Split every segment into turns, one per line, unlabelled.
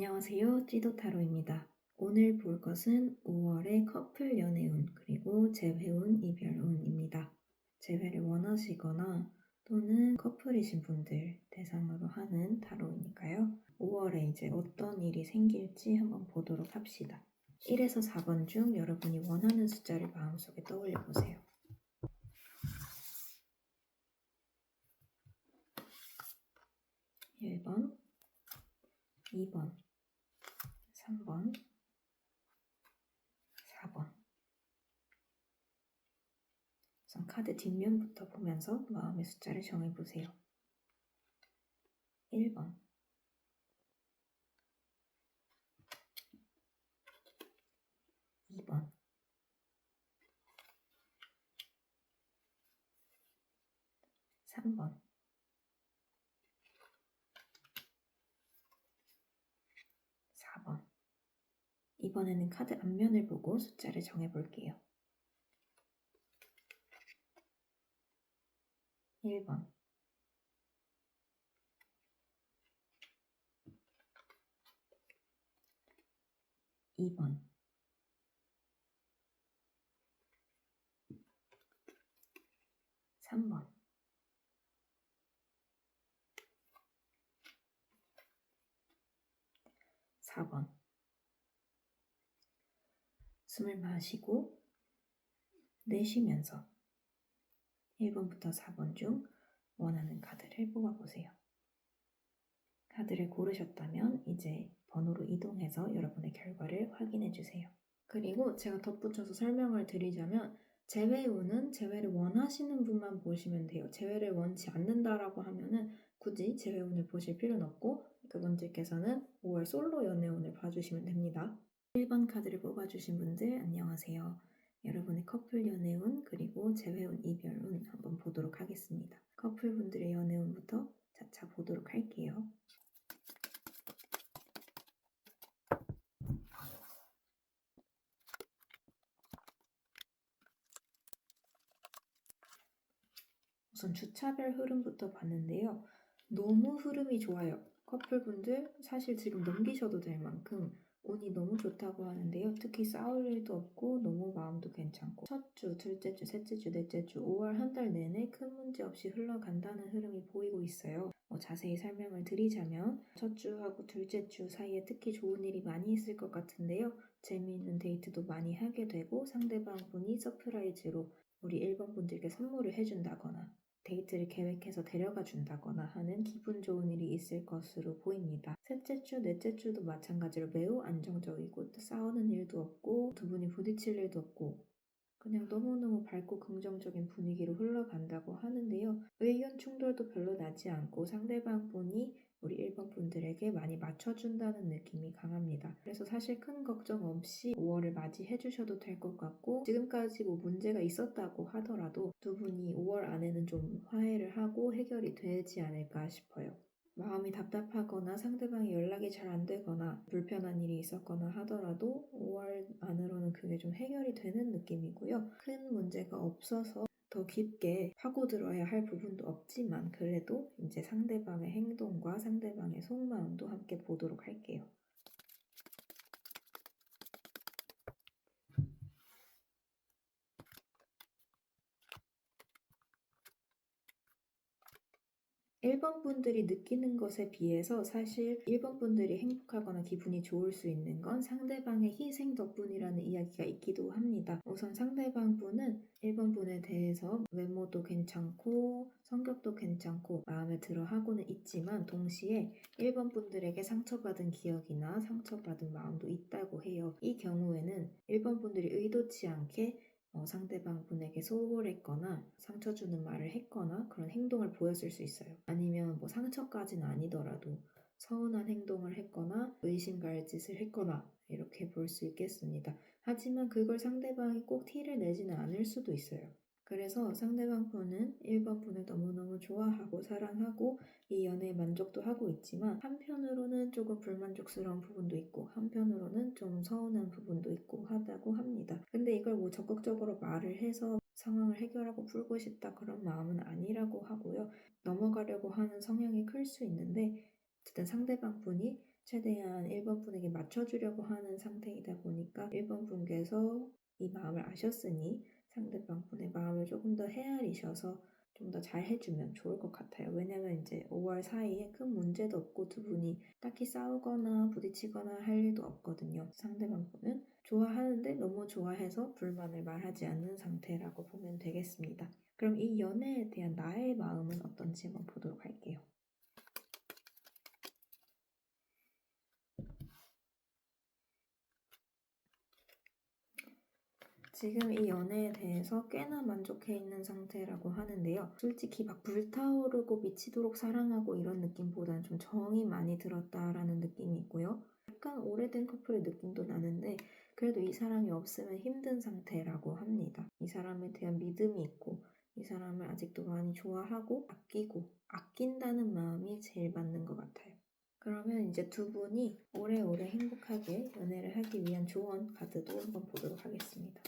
안녕하세요. 찌도타로입니다. 오늘 볼 것은 5월의 커플 연애운 그리고 재회운 이별운입니다. 재회를 원하시거나 또는 커플이신 분들 대상으로 하는 타로이니까요. 5월에 이제 어떤 일이 생길지 한번 보도록 합시다. 1에서 4번 중 여러분이 원하는 숫자를 마음속에 떠올려 보세요. 1번, 2번, 3번, 4번. 우선 카드 뒷면부터 보면서 마음의 숫자를 정해보세요. 1번, 2번, 3번, 4번. 이번에는 카드 앞면을 보고 숫자를 정해볼게요. 1번, 2번, 3번, 4번. 숨을 마시고 내쉬면서 1번부터 4번 중 원하는 카드를 뽑아보세요. 카드를 고르셨다면 이제 번호로 이동해서 여러분의 결과를 확인해 주세요. 그리고 제가 덧붙여서 설명을 드리자면 재회운은 재회를 원하시는 분만 보시면 돼요. 재회를 원치 않는다라고 하면은 굳이 재회운을 보실 필요는 없고 그분들께서는 5월 솔로 연애운을 봐주시면 됩니다. 1번 카드를 뽑아주신 분들 안녕하세요. 여러분의 커플 연애운 그리고 재회운 이별운 한번 보도록 하겠습니다. 커플분들의 연애운부터 차차 보도록 할게요. 우선 주차별 흐름부터 봤는데요. 너무 흐름이 좋아요. 커플분들 사실 지금 넘기셔도 될 만큼 운이 너무 좋다고 하는데요. 특히 싸울 일도 없고 너무 마음도 괜찮고 첫 주, 둘째 주, 셋째 주, 넷째 주, 5월 한 달 내내 큰 문제 없이 흘러간다는 흐름이 보이고 있어요. 자세히 설명을 드리자면 첫 주하고 둘째 주 사이에 특히 좋은 일이 많이 있을 것 같은데요. 재미있는 데이트도 많이 하게 되고 상대방 분이 서프라이즈로 우리 1번 분들께 선물을 해준다거나 데이트를 계획해서 데려가 준다거나 하는 기분 좋은 일이 있을 것으로 보입니다. 셋째 주, 넷째 주도 마찬가지로 매우 안정적이고 싸우는 일도 없고 두 분이 부딪힐 일도 없고 그냥 너무너무 밝고 긍정적인 분위기로 흘러간다고 하는데요. 의견 충돌도 별로 나지 않고 상대방 분이 우리 1번 분들에게 많이 맞춰준다는 느낌이 강합니다. 그래서 사실 큰 걱정 없이 5월을 맞이해 주셔도 될 것 같고 지금까지 뭐 문제가 있었다고 하더라도 두 분이 5월 안에는 좀 화해를 하고 해결이 되지 않을까 싶어요. 마음이 답답하거나 상대방이 연락이 잘 안 되거나 불편한 일이 있었거나 하더라도 5월 안으로는 그게 좀 해결이 되는 느낌이고요. 큰 문제가 없어서 더 깊게 파고들어야 할 부분도 없지만 그래도 이제 상대방의 행동과 상대방의 속마음도 함께 보도록 할게요. 1번 분들이 느끼는 것에 비해서 사실 1번 분들이 행복하거나 기분이 좋을 수 있는 건 상대방의 희생 덕분이라는 이야기가 있기도 합니다. 우선 상대방 분은 1번 분에 대해서 외모도 괜찮고 성격도 괜찮고 마음에 들어 하고는 있지만 동시에 1번 분들에게 상처받은 기억이나 상처받은 마음도 있다고 해요. 이 경우에는 1번 분들이 의도치 않게 상대방 분에게 소홀했거나 상처 주는 말을 했거나 그런 행동을 보였을 수 있어요. 아니면 뭐 상처까지는 아니더라도 서운한 행동을 했거나 의심 갈 짓을 했거나 이렇게 볼 수 있겠습니다. 하지만 그걸 상대방이 꼭 티를 내지는 않을 수도 있어요. 그래서 상대방 분은 1번 분을 너무너무 좋아하고 사랑하고 이 연애에 만족도 하고 있지만 한편으로는 조금 불만족스러운 부분도 있고 한편으로는 좀 서운한 부분도 있고 하다고 합니다. 근데 이걸 뭐 적극적으로 말을 해서 상황을 해결하고 풀고 싶다 그런 마음은 아니라고 하고요. 넘어가려고 하는 성향이 클 수 있는데 어쨌든 상대방 분이 최대한 1번 분에게 맞춰주려고 하는 상태이다 보니까 1번 분께서 이 마음을 아셨으니 상대방 분의 마음을 조금 더 헤아리셔서 좀 더 잘 해주면 좋을 것 같아요. 왜냐면 이제 5월 사이에 큰 문제도 없고 두 분이 딱히 싸우거나 부딪히거나 할 일도 없거든요. 상대방 분은 좋아하는데 너무 좋아해서 불만을 말하지 않는 상태라고 보면 되겠습니다. 그럼 이 연애에 대한 나의 마음은 어떤지 한번 보도록 할게요. 지금 이 연애에 대해서 꽤나 만족해 있는 상태라고 하는데요. 솔직히 막 불타오르고 미치도록 사랑하고 이런 느낌보다는 좀 정이 많이 들었다라는 느낌이 있고요. 약간 오래된 커플의 느낌도 나는데 그래도 이 사람이 없으면 힘든 상태라고 합니다. 이 사람에 대한 믿음이 있고 이 사람을 아직도 많이 좋아하고 아끼고 아낀다는 마음이 제일 맞는 것 같아요. 그러면 이제 두 분이 오래오래 행복하게 연애를 하기 위한 조언 카드도 한번 보도록 하겠습니다.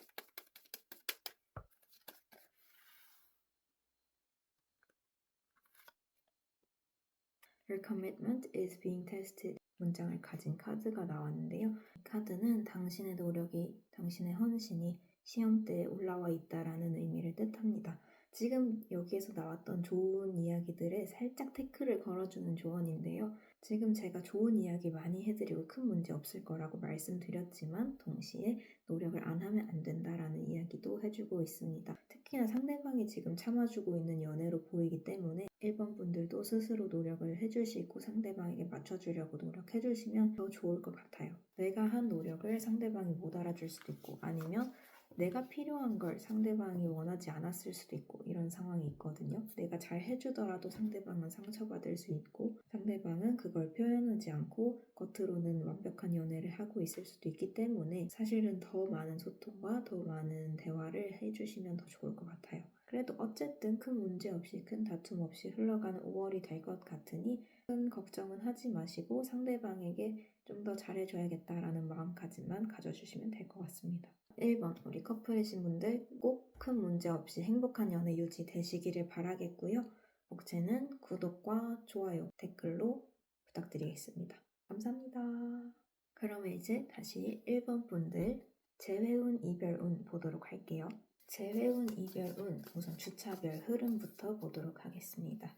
Your commitment is being tested. 문장을 가진 카드가 나왔는데요. 이 카드는 당신의 노력이, 당신의 헌신이 시험대에 올라와 있다라는 의미를 뜻합니다. 지금 여기에서 나왔던 좋은 이야기들에 살짝 태클을 걸어주는 조언인데요. 지금 제가 좋은 이야기 많이 해드리고 큰 문제 없을 거라고 말씀드렸지만 동시에 노력을 안 하면 안 된다라는 이야기도 해주고 있습니다. 특히나 상대방이 지금 참아주고 있는 연애로 보이기 때문에 1번 분들도 스스로 노력을 해주시고 상대방에게 맞춰주려고 노력해주시면 더 좋을 것 같아요. 내가 한 노력을 상대방이 못 알아줄 수도 있고 아니면 내가 필요한 걸 상대방이 원하지 않았을 수도 있고 이런 상황이 있거든요. 내가 잘 해주더라도 상대방은 상처받을 수 있고 상대방은 그걸 표현하지 않고 겉으로는 완벽한 연애를 하고 있을 수도 있기 때문에 사실은 더 많은 소통과 더 많은 대화를 해주시면 더 좋을 것 같아요. 그래도 어쨌든 큰 문제 없이 큰 다툼 없이 흘러가는 5월이 될 것 같으니 큰 걱정은 하지 마시고 상대방에게 좀 더 잘해줘야겠다라는 마음가짐만 가져주시면 될 것 같습니다. 1번 우리 커플이신 분들 꼭 큰 문제 없이 행복한 연애 유지되시기를 바라겠고요. 복제는 구독과 좋아요, 댓글로 부탁드리겠습니다. 감사합니다. 그러면 이제 다시 1번 분들 재회운, 이별운 보도록 할게요. 재회운, 이별운 우선 주차별 흐름부터 보도록 하겠습니다.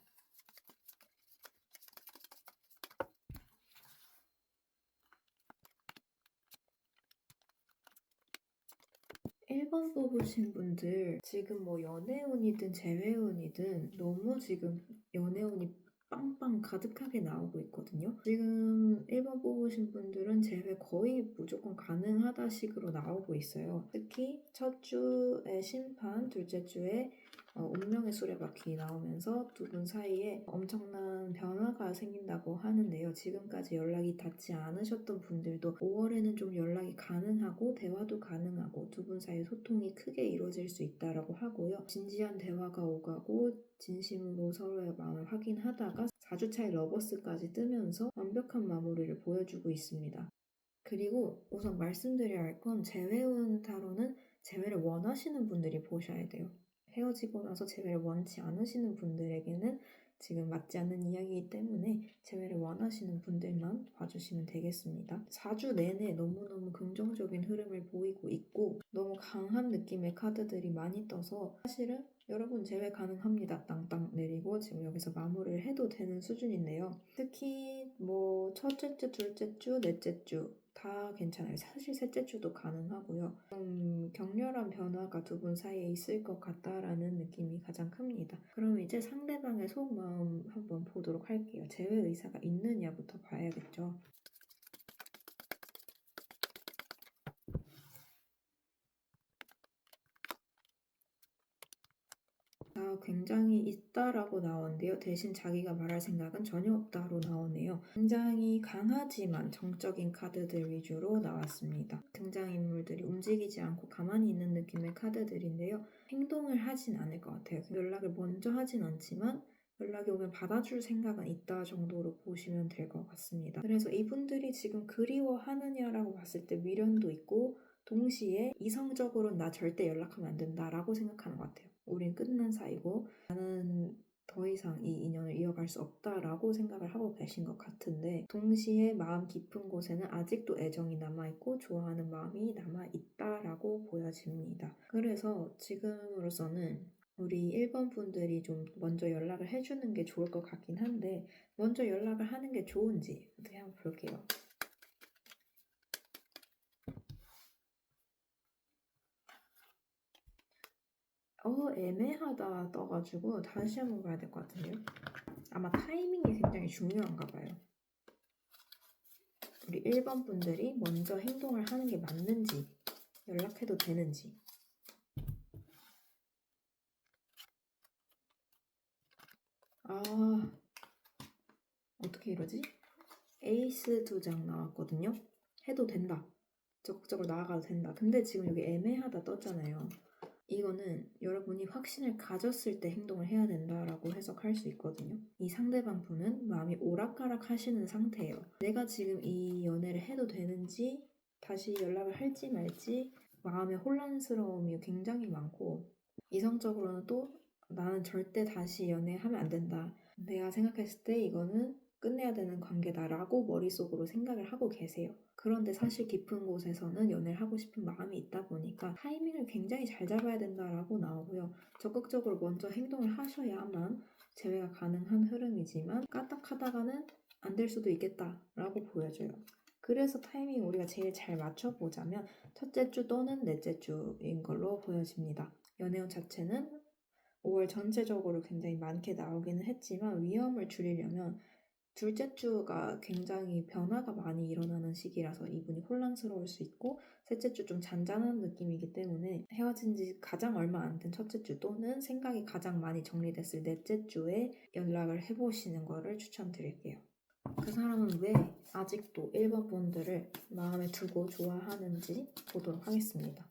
1번 뽑으신 분들 지금 뭐 연애운이든 재회운이든 너무 지금 연애운이 빵빵 가득하게 나오고 있거든요. 지금 1번 뽑으신 분들은 재회 거의 무조건 가능하다 식으로 나오고 있어요. 특히 첫 주에 심판, 둘째 주에 운명의 수레바퀴 나오면서 두 분 사이에 엄청난 변화가 생긴다고 하는데요. 지금까지 연락이 닿지 않으셨던 분들도 5월에는 좀 연락이 가능하고 대화도 가능하고 두 분 사이 소통이 크게 이루어질 수 있다고 하고요. 진지한 대화가 오가고 진심으로 서로의 마음을 확인하다가 4주차의 러버스까지 뜨면서 완벽한 마무리를 보여주고 있습니다. 그리고 우선 말씀드려야 할 건 재회운 타로는 재회를 원하시는 분들이 보셔야 돼요. 헤어지고 나서 재회를 원치 않으시는 분들에게는 지금 맞지 않는 이야기이기 때문에 재회를 원하시는 분들만 봐주시면 되겠습니다. 4주 내내 너무너무 긍정적인 흐름을 보이고 있고 너무 강한 느낌의 카드들이 많이 떠서 사실은 여러분 재회 가능합니다. 땅땅 내리고 지금 여기서 마무리를 해도 되는 수준인데요. 특히 뭐 첫째 주, 둘째 주, 넷째 주 다 괜찮아요. 사실 셋째 주도 가능하고요. 격렬한 변화가 두 분 사이에 있을 것 같다라는 느낌이 가장 큽니다. 그럼 이제 상대방의 속마음 한번 보도록 할게요. 재회 의사가 있느냐부터 봐야겠죠. 굉장히 있다라고 나오는데요. 대신 자기가 말할 생각은 전혀 없다로 나오네요. 굉장히 강하지만 정적인 카드들 위주로 나왔습니다. 등장인물들이 움직이지 않고 가만히 있는 느낌의 카드들인데요. 행동을 하진 않을 것 같아요. 연락을 먼저 하진 않지만 연락이 오면 받아줄 생각은 있다 정도로 보시면 될 것 같습니다. 그래서 이분들이 지금 그리워하느냐라고 봤을 때 미련도 있고 동시에 이성적으로는 나 절대 연락하면 안 된다라고 생각하는 것 같아요. 우린 끝난 사이고 나는 더 이상 이 인연을 이어갈 수 없다라고 생각을 하고 계신 것 같은데 동시에 마음 깊은 곳에는 아직도 애정이 남아있고 좋아하는 마음이 남아있다라고 보여집니다. 그래서 지금으로서는 우리 1번 분들이 좀 먼저 연락을 해주는 게 좋을 것 같긴 한데 먼저 연락을 하는 게 좋은지 어떻게 한번 볼게요. 애매하다 떠가지고 다시 한번 봐야 될 것 같은데요. 아마 타이밍이 굉장히 중요한가 봐요. 우리 1번 분들이 먼저 행동을 하는 게 맞는지 연락해도 되는지. 어떻게 이러지? 에이스 2장 나왔거든요. 해도 된다. 적극적으로 나아가도 된다. 근데 지금 여기 애매하다 떴잖아요. 이거는 여러분이 확신을 가졌을 때 행동을 해야 된다라고 해석할 수 있거든요. 이 상대방 분은 마음이 오락가락 하시는 상태예요. 내가 지금 이 연애를 해도 되는지 다시 연락을 할지 말지 마음의 혼란스러움이 굉장히 많고 이성적으로는 또 나는 절대 다시 연애하면 안 된다. 내가 생각했을 때 이거는 끝내야 되는 관계다라고 머릿속으로 생각을 하고 계세요. 그런데 사실 깊은 곳에서는 연애를 하고 싶은 마음이 있다 보니까 타이밍을 굉장히 잘 잡아야 된다라고 나오고요. 적극적으로 먼저 행동을 하셔야만 재회가 가능한 흐름이지만 까딱하다가는 안 될 수도 있겠다라고 보여줘요. 그래서 타이밍 우리가 제일 잘 맞춰보자면 첫째 주 또는 넷째 주인 걸로 보여집니다. 연애운 자체는 5월 전체적으로 굉장히 많게 나오기는 했지만 위험을 줄이려면 둘째 주가 굉장히 변화가 많이 일어나는 시기라서 이분이 혼란스러울 수 있고 셋째 주 좀 잔잔한 느낌이기 때문에 헤어진 지 가장 얼마 안 된 첫째 주 또는 생각이 가장 많이 정리됐을 넷째 주에 연락을 해보시는 거를 추천드릴게요. 그 사람은 왜 아직도 1번 분들을 마음에 두고 좋아하는지 보도록 하겠습니다.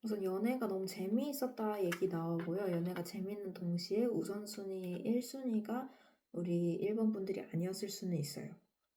우선 연애가 너무 재미있었다 얘기 나오고요. 연애가 재밌는 동시에 우선순위 1순위가 우리 1번 분들이 아니었을 수는 있어요.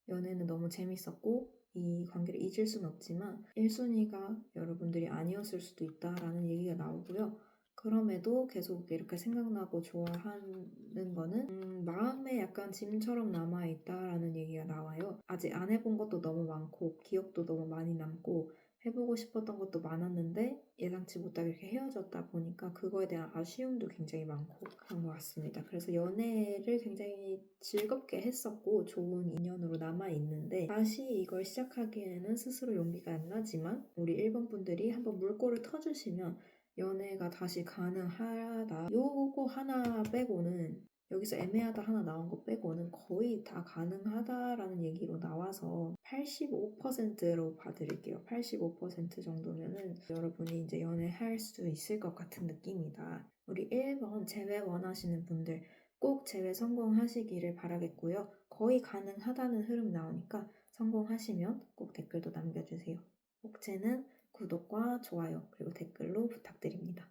연애는 너무 재밌었고 이 관계를 잊을 수는 없지만 1순위가 여러분들이 아니었을 수도 있다라는 얘기가 나오고요. 그럼에도 계속 이렇게 생각나고 좋아하는 거는 마음에 약간 짐처럼 남아있다라는 얘기가 나와요. 아직 안 해본 것도 너무 많고 기억도 너무 많이 남고 해보고 싶었던 것도 많았는데 예상치 못하게 이렇게 헤어졌다 보니까 그거에 대한 아쉬움도 굉장히 많고 그런 것 같습니다. 그래서 연애를 굉장히 즐겁게 했었고 좋은 인연으로 남아있는데 다시 이걸 시작하기에는 스스로 용기가 안 나지만 우리 1번 분들이 한번 물꼬를 터주시면 연애가 다시 가능하다. 요거 하나 빼고는 여기서 애매하다 하나 나온 거 빼고는 거의 다 가능하다라는 얘기로 나와서 85%로 봐드릴게요. 85% 정도면은 여러분이 이제 연애할 수 있을 것 같은 느낌이다. 우리 1번 재회 원하시는 분들 꼭 재회 성공하시기를 바라겠고요. 거의 가능하다는 흐름 나오니까 성공하시면 꼭 댓글도 남겨주세요. 복제는 구독과 좋아요 그리고 댓글로 부탁드립니다.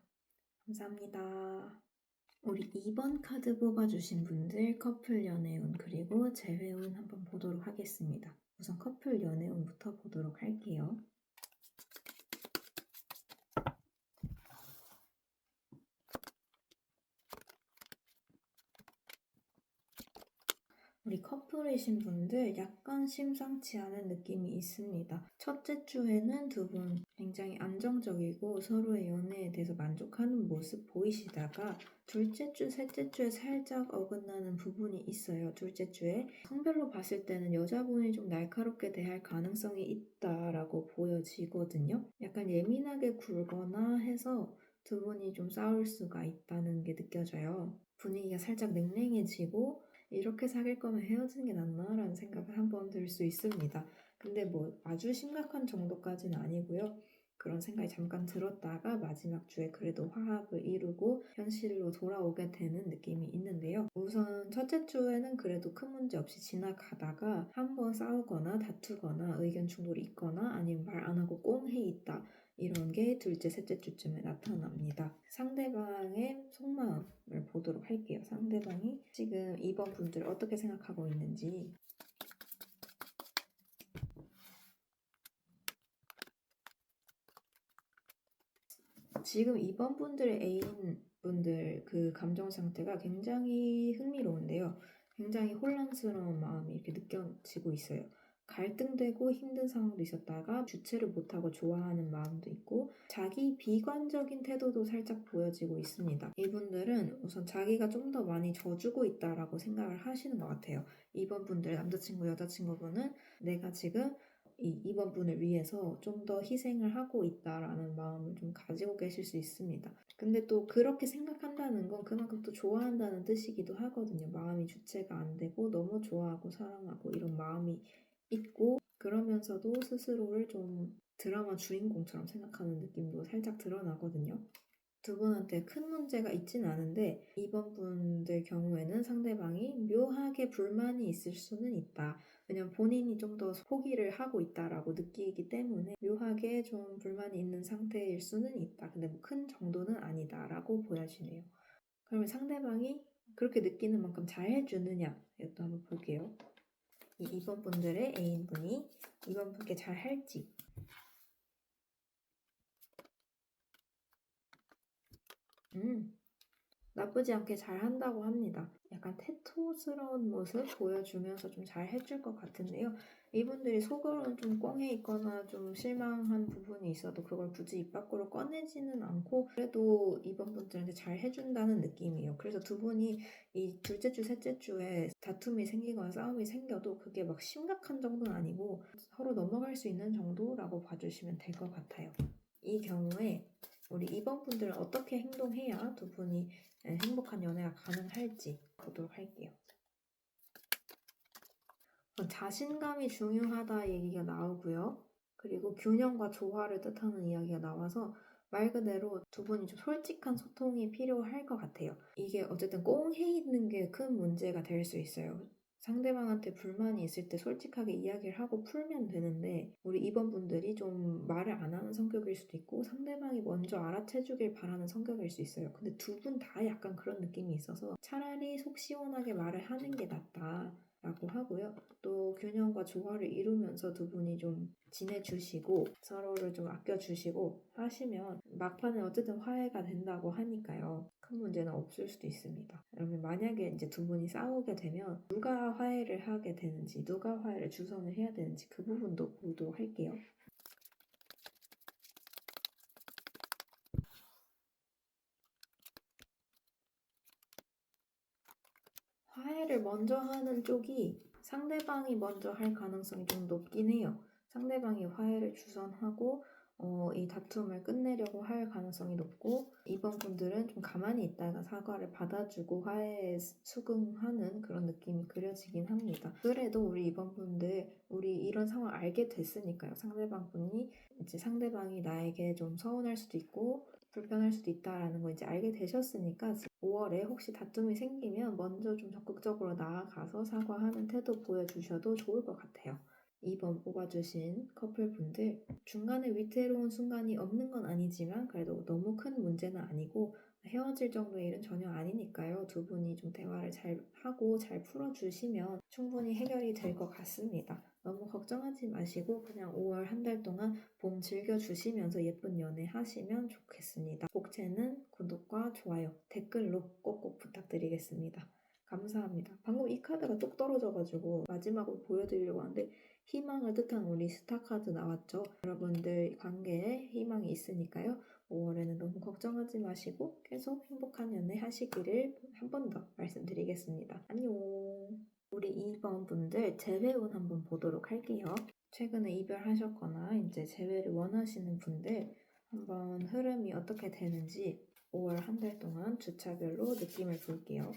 감사합니다. 우리 2번 카드 뽑아주신 분들 커플 연애운 그리고 재회운 한번 보도록 하겠습니다. 우선 커플 연애운부터 보도록 할게요. 우리 커플이신 분들 약간 심상치 않은 느낌이 있습니다. 첫째 주에는 두 분 굉장히 안정적이고 서로의 연애에 대해서 만족하는 모습 보이시다가 둘째 주, 셋째 주에 살짝 어긋나는 부분이 있어요. 둘째 주에 성별로 봤을 때는 여자분이 좀 날카롭게 대할 가능성이 있다라고 보여지거든요. 약간 예민하게 굴거나 해서 두 분이 좀 싸울 수가 있다는 게 느껴져요. 분위기가 살짝 냉랭해지고 이렇게 사귈 거면 헤어지는 게 낫나라는 생각을 한번 들 수 있습니다. 근데 뭐 아주 심각한 정도까지는 아니고요. 그런 생각이 잠깐 들었다가 마지막 주에 그래도 화합을 이루고 현실로 돌아오게 되는 느낌이 있는데요. 우선 첫째 주에는 그래도 큰 문제 없이 지나가다가 한번 싸우거나 다투거나 의견 충돌이 있거나 아니면 말 안 하고 꽁해 있다. 이런 게 둘째, 셋째 주쯤에 나타납니다. 상대방의 속마음을 보도록 할게요. 상대방이 지금 2번 분들 어떻게 생각하고 있는지. 지금 이번 분들의 애인분들 그 감정 상태가 굉장히 흥미로운데요. 굉장히 혼란스러운 마음이 이렇게 느껴지고 있어요. 갈등되고 힘든 상황도 있었다가 주체를 못하고 좋아하는 마음도 있고 자기 비관적인 태도도 살짝 보여지고 있습니다. 이분들은 우선 자기가 좀 더 많이 져주고 있다라고 생각을 하시는 것 같아요. 이번 분들 남자친구 여자친구분은 내가 지금 이번 분을 위해서 좀 더 희생을 하고 있다라는 마음을 좀 가지고 계실 수 있습니다. 근데 또 그렇게 생각한다는 건 그만큼 또 좋아한다는 뜻이기도 하거든요. 마음이 주체가 안 되고 너무 좋아하고 사랑하고 이런 마음이 있고 그러면서도 스스로를 좀 드라마 주인공처럼 생각하는 느낌도 살짝 드러나거든요. 두 분한테 큰 문제가 있진 않은데 이번 분들 경우에는 상대방이 묘하게 불만이 있을 수는 있다. 왜냐면 본인이 좀 더 포기를 하고 있다라고 느끼기 때문에 묘하게 좀 불만이 있는 상태일 수는 있다. 근데 뭐 큰 정도는 아니다라고 보여지네요. 그러면 상대방이 그렇게 느끼는 만큼 잘 해주느냐 이것도 한번 볼게요. 이번 분들의 애인분이 이번 분께 잘 할지. 나쁘지 않게 잘 한다고 합니다. 약간 테토스러운 모습 보여주면서 좀 잘 해줄 것 같은데요. 이분들이 속으로는 좀 꽁해 있거나 좀 실망한 부분이 있어도 그걸 굳이 입 밖으로 꺼내지는 않고 그래도 이번 분들한테 잘 해준다는 느낌이에요. 그래서 두 분이 이 둘째 주, 셋째 주에 다툼이 생기거나 싸움이 생겨도 그게 막 심각한 정도는 아니고 서로 넘어갈 수 있는 정도라고 봐주시면 될 것 같아요. 이 경우에 우리 이번 분들은 어떻게 행동해야 두 분이 행복한 연애가 가능할지 보도록 할게요. 자신감이 중요하다 얘기가 나오고요. 그리고 균형과 조화를 뜻하는 이야기가 나와서 말 그대로 두 분이 좀 솔직한 소통이 필요할 것 같아요. 이게 어쨌든 꽁해 있는 게 큰 문제가 될 수 있어요. 상대방한테 불만이 있을 때 솔직하게 이야기를 하고 풀면 되는데 우리 이번 분들이 좀 말을 안 하는 성격일 수도 있고 상대방이 먼저 알아채주길 바라는 성격일 수 있어요. 근데 두 분 다 약간 그런 느낌이 있어서 차라리 속 시원하게 말을 하는 게 낫다. 라고 하고요. 또 균형과 조화를 이루면서 두 분이 좀 지내주시고 서로를 좀 아껴주시고 하시면 막판에 어쨌든 화해가 된다고 하니까요. 큰 문제는 없을 수도 있습니다. 그러면 만약에 이제 두 분이 싸우게 되면 누가 화해를 하게 되는지 누가 화해를 주선을 해야 되는지 그 부분도 보도록 할게요. 화해를 먼저 하는 쪽이 상대방이 먼저 할 가능성이 좀 높긴 해요. 상대방이 화해를 주선하고 이 다툼을 끝내려고 할 가능성이 높고 이번 분들은 좀 가만히 있다가 사과를 받아주고 화해에 수긍하는 그런 느낌이 그려지긴 합니다. 그래도 우리 이번 분들 우리 이런 상황 알게 됐으니까요. 상대방 분이 이제 상대방이 나에게 좀 서운할 수도 있고 불편할 수도 있다라는 거 이제 알게 되셨으니까 5월에 혹시 다툼이 생기면 먼저 좀 적극적으로 나아가서 사과하는 태도 보여주셔도 좋을 것 같아요. 2번 뽑아주신 커플분들 중간에 위태로운 순간이 없는 건 아니지만 그래도 너무 큰 문제는 아니고 헤어질 정도의 일은 전혀 아니니까요. 두 분이 좀 대화를 잘 하고 잘 풀어주시면 충분히 해결이 될 것 같습니다. 너무 걱정하지 마시고 그냥 5월 한 달 동안 봄 즐겨주시면서 예쁜 연애 하시면 좋겠습니다. 복채는 구독과 좋아요, 댓글로 꼭꼭 부탁드리겠습니다. 감사합니다. 방금 이 카드가 뚝 떨어져가지고 마지막으로 보여드리려고 하는데 희망을 뜻하는 우리 스타카드 나왔죠? 여러분들 관계에 희망이 있으니까요. 5월에는 너무 걱정하지 마시고 계속 행복한 연애 하시기를 한 번 더 말씀드리겠습니다. 안녕! 우리 2번 분들 재회운 한번 보도록 할게요. 최근에 이별하셨거나 이제 재회를 원하시는 분들 한번 흐름이 어떻게 되는지 5월 한 달 동안 주차별로 느낌을 볼게요.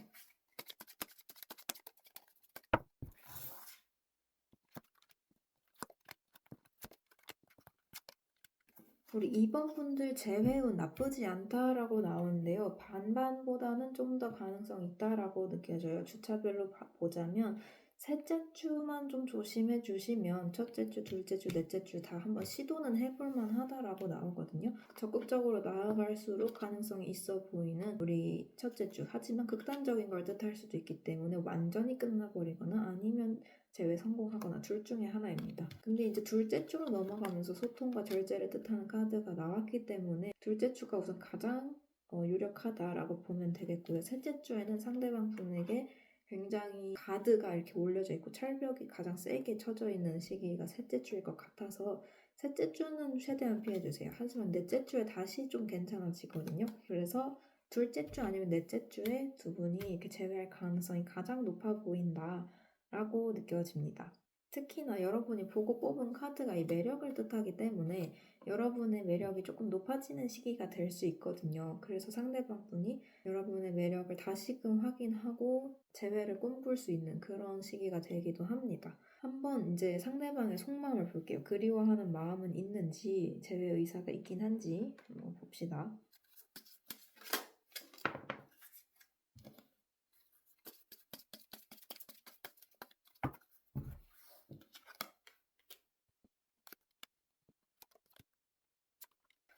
우리 2번 분들 재회운 나쁘지 않다라고 나오는데요. 반반보다는 좀 더 가능성 있다라고 느껴져요. 주차별로 보자면 셋째 주만 좀 조심해 주시면 첫째 주, 둘째 주, 넷째 주 다 한번 시도는 해볼만 하다라고 나오거든요. 적극적으로 나아갈수록 가능성이 있어 보이는 우리 첫째 주. 하지만 극단적인 걸 뜻할 수도 있기 때문에 완전히 끝나버리거나 아니면 제외 성공하거나 둘 중에 하나입니다. 근데 이제 둘째 주로 넘어가면서 소통과 절제를 뜻하는 카드가 나왔기 때문에 둘째 주가 우선 가장 유력하다라고 보면 되겠고요. 셋째 주에는 상대방 분에게 굉장히 가드가 이렇게 올려져 있고 철벽이 가장 세게 쳐져 있는 시기가 셋째 주일 것 같아서 셋째 주는 최대한 피해주세요. 하지만 넷째 주에 다시 좀 괜찮아지거든요. 그래서 둘째 주 아니면 넷째 주에 두 분이 이렇게 재회할 가능성이 가장 높아 보인다라고 느껴집니다. 특히나 여러분이 보고 뽑은 카드가 이 매력을 뜻하기 때문에 여러분의 매력이 조금 높아지는 시기가 될 수 있거든요. 그래서 상대방 분이 여러분의 매력을 다시금 확인하고 재회를 꿈꿀 수 있는 그런 시기가 되기도 합니다. 한번 이제 상대방의 속마음을 볼게요. 그리워하는 마음은 있는지, 재회 의사가 있긴 한지 한번 봅시다.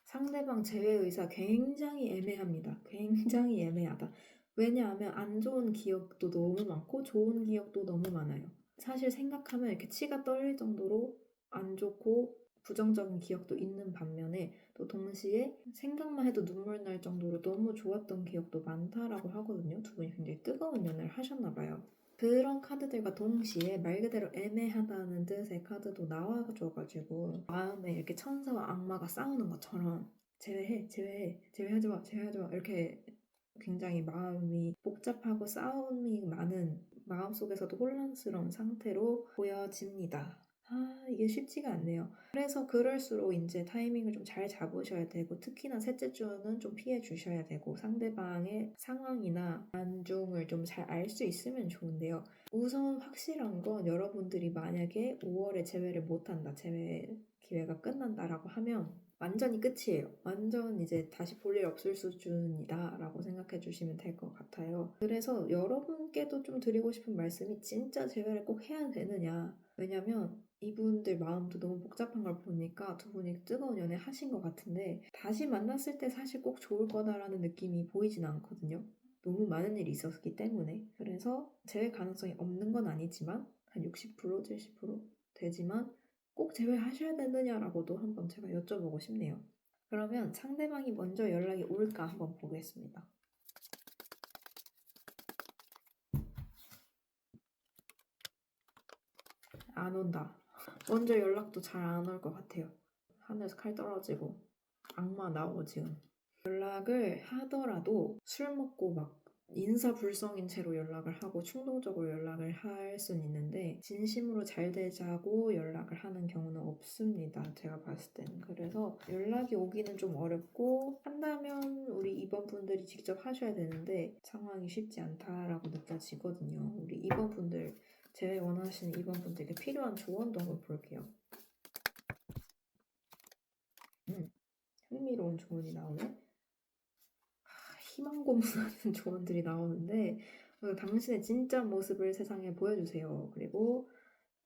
상대방 제외 의사 굉장히 애매합니다. 굉장히 애매하다. 왜냐하면 안 좋은 기억도 너무 많고 좋은 기억도 너무 많아요. 사실 생각하면 이렇게 치가 떨릴 정도로 안 좋고 부정적인 기억도 있는 반면에 또 동시에 생각만 해도 눈물 날 정도로 너무 좋았던 기억도 많다라고 하거든요. 두 분이 굉장히 뜨거운 연애를 하셨나 봐요. 그런 카드들과 동시에 말 그대로 애매하다는 뜻의 카드도 나와줘가지고 마음에 이렇게 천사와 악마가 싸우는 것처럼 제외해, 제외해, 제외하지 마, 제외하지 마 이렇게 굉장히 마음이 복잡하고 싸움이 많은 마음속에서도 혼란스러운 상태로 보여집니다. 이게 쉽지가 않네요. 그래서 그럴수록 이제 타이밍을 좀 잘 잡으셔야 되고 특히나 셋째 주는 좀 피해 주셔야 되고 상대방의 상황이나 안중을 좀 잘 알 수 있으면 좋은데요. 우선 확실한 건 여러분들이 만약에 5월에 재회를 못한다, 재회 기회가 끝난다라고 하면 완전히 끝이에요. 완전 이제 다시 볼 일 없을 수준이다 라고 생각해 주시면 될 것 같아요. 그래서 여러분께도 좀 드리고 싶은 말씀이 진짜 재회를 꼭 해야 되느냐. 왜냐면 이분들 마음도 너무 복잡한 걸 보니까 두 분이 뜨거운 연애 하신 것 같은데 다시 만났을 때 사실 꼭 좋을 거다라는 느낌이 보이진 않거든요. 너무 많은 일이 있었기 때문에. 그래서 재회 가능성이 없는 건 아니지만 한 60%, 70% 되지만 꼭 제외하셔야 되느냐라고도 한번 제가 여쭤보고 싶네요. 그러면 상대방이 먼저 연락이 올까 한번 보겠습니다. 안 온다. 먼저 연락도 잘 안 올 것 같아요. 하늘에서 칼 떨어지고 악마 나오고 지금. 연락을 하더라도 술 먹고 막 인사불성인 채로 연락을 하고 충동적으로 연락을 할 수는 있는데 진심으로 잘 되자고 연락을 하는 경우는 없습니다. 제가 봤을 때는. 그래서 연락이 오기는 좀 어렵고 한다면 우리 2번 분들이 직접 하셔야 되는데 상황이 쉽지 않다라고 느껴지거든요. 우리 2번 분들 제외 원하시는 2번 분들께 필요한 조언도 한번 볼게요. 흥미로운 조언이 나오네. 희망 고문하는 조언들이 나오는데 당신의 진짜 모습을 세상에 보여주세요. 그리고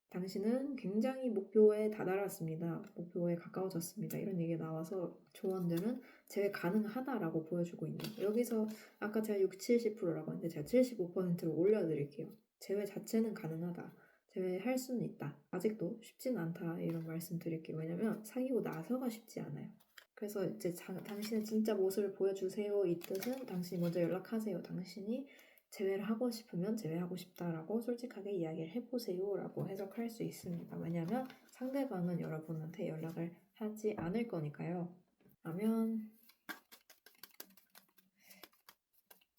당신은 굉장히 목표에 다다랐습니다. 목표에 가까워졌습니다. 이런 얘기가 나와서 조언들은 제외 가능하다라고 보여주고 있는 거예요. 여기서 아까 제가 6, 70%라고 했는데 제가 75%로 올려드릴게요. 제외 자체는 가능하다. 제외할 수는 있다. 아직도 쉽진 않다. 이런 말씀 드릴게요. 왜냐면 사귀고 나서가 쉽지 않아요. 그래서 이제 당신의 진짜 모습을 보여주세요. 이 뜻은 당신이 먼저 연락하세요. 당신이 제외를 하고 싶으면 제외하고 싶다라고 솔직하게 이야기를 해보세요 라고 해석할 수 있습니다. 왜냐하면 상대방은 여러분한테 연락을 하지 않을 거니까요. 그러면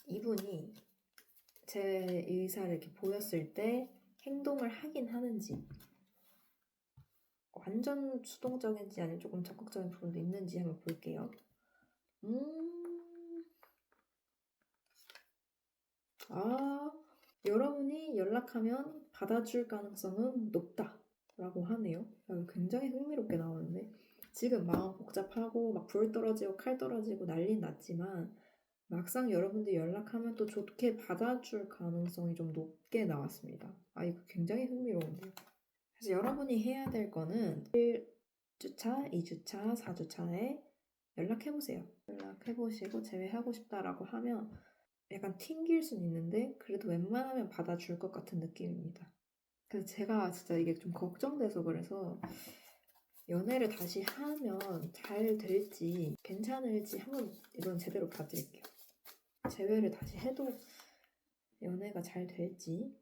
이분이 제 의사를 이렇게 보였을 때 행동을 하긴 하는지 완전 수동적인지 아니면 조금 적극적인 부분도 있는지 한번 볼게요. 여러분이 연락하면 받아줄 가능성은 높다라고 하네요. 굉장히 흥미롭게 나오는데 지금 마음 복잡하고 막 불 떨어지고 칼 떨어지고 난리 났지만 막상 여러분들이 연락하면 또 좋게 받아줄 가능성이 좀 높게 나왔습니다. 이거 굉장히 흥미로운데요. 그래서 여러분이 해야 될 거는 1주차, 2주차, 4주차에 연락해보세요. 연락해보시고 제외하고 싶다라고 하면 약간 튕길 수는 있는데 그래도 웬만하면 받아줄 것 같은 느낌입니다. 그래서 제가 진짜 이게 좀 걱정돼서 그래서 연애를 다시 하면 잘 될지 괜찮을지 한번 이건 제대로 봐드릴게요. 재회를 다시 해도 연애가 잘 될지